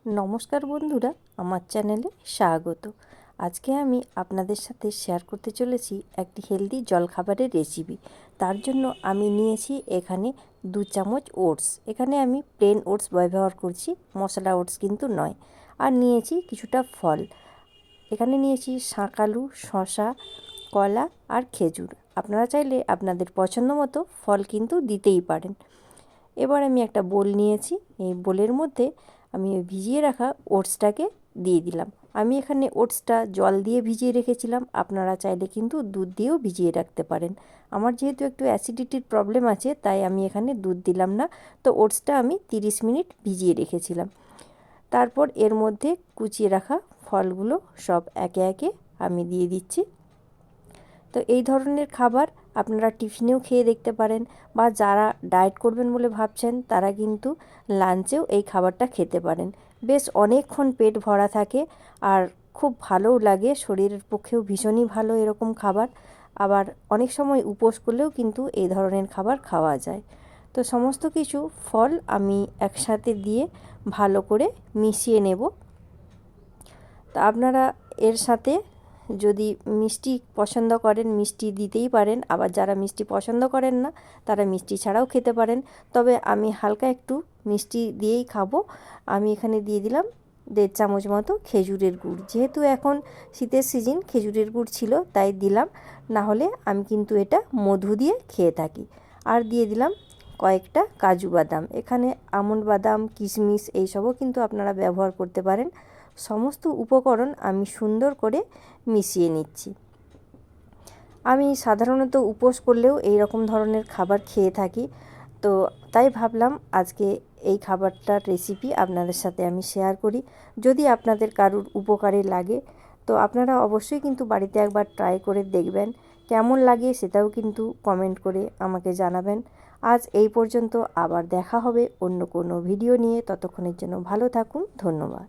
নমস্কার বন্ধুরা, আমার চ্যানেলে স্বাগত। আজকে আমি আপনাদের সাথে শেয়ার করতে চলেছি একটি হেলদি জলখাবারের রেসিপি। তার জন্য আমি নিয়েছি এখানে 2 চামচ ওটস। এখানে আমি প্লেন ওটস ব্যবহার করছি, মশলা ওটস কিন্তু নয়। আর নিয়েছি কিছুটা ফল। এখানে নিয়েছি শাঁকালু, শসা, কলা আর খেজুর। আপনারা চাইলে আপনাদের পছন্দ মতো ফল কিন্তু দিতেই পারেন। এবার আমি একটা বোল নিয়েছি। এই বোলের মধ্যে আমি ভিজিয়ে রাখা ওটসটাকে দিয়ে দিলাম। আমি এখানে ওটসটা জল দিয়ে ভিজিয়ে রেখেছিলাম, আপনারা চাইলে কিন্তু দুধ দিয়েও ভিজিয়ে রাখতে পারেন। আমার যেহেতু একটু অ্যাসিডিটির প্রবলেম আছে, তাই আমি এখানে দুধ দিলাম না। তো ওটসটা আমি 30 মিনিট ভিজিয়ে রেখেছিলাম। তারপর এর মধ্যে কুচিয়ে রাখা ফলগুলো সব একে একে আমি দিয়ে দিচ্ছি। তো এই ধরনের খাবার আপনারা টিফিনেও খেয়ে দেখতে পারেন, বা যারা ডায়েট করবেন বলে ভাবছেন তারা কিন্তু লাঞ্চেও এই খাবারটা খেতে পারেন। বেশ অনেকক্ষণ পেট ভরা থাকে আর খুব ভালোও লাগে, শরীরের পক্ষেও ভীষণই ভালো এরকম খাবার। আবার অনেক সময় উপোস করলেও কিন্তু এই ধরনের খাবার খাওয়া যায়। তো সমস্ত কিছু ফল আমি একসাথে দিয়ে ভালো করে মিশিয়ে নেব। তা আপনারা এর সাথে যদি মিষ্টি পছন্দ করেন মিষ্টি দিতেই পারেন, আবার যারা মিষ্টি পছন্দ করেন না তারা মিষ্টি ছাড়াও খেতে পারেন। তবে আমি হালকা একটু মিষ্টি দিয়েই খাবো। আমি এখানে দিয়ে দিলাম 1.5 চামচ মতো খেজুরের গুড়। যেহেতু এখন শীতের সিজন, খেজুরের গুড় ছিল তাই দিলাম, না হলে আমি কিন্তু এটা মধু দিয়ে খেয়ে থাকি। আর দিয়ে দিলাম কয়েকটা কাজু বাদাম। এখানে আমন্ড বাদাম, কিশমিশ এইসবও কিন্তু আপনারা ব্যবহার করতে পারেন। সমস্ত উপকরণ আমি সুন্দর করে মিশিয়ে নিচ্ছি। আমি সাধারণত উপোস করলেও এই রকম ধরনের খাবার খেয়ে থাকি, তো তাই ভাবলাম আজকে এই খাবারটার রেসিপি আপনাদের সাথে আমি শেয়ার করি। যদি আপনাদের কারুর উপকারে লাগে তো আপনারা অবশ্যই কিন্তু বাড়িতে একবার ট্রাই করে দেখবেন। কেমন লাগে সেটাও কিন্তু কমেন্ট করে আমাকে জানাবেন। আজ এই পর্যন্ত, আবার দেখা হবে অন্য কোনো ভিডিও নিয়ে। ততক্ষণের জন্য ভালো থাকুন, ধন্যবাদ।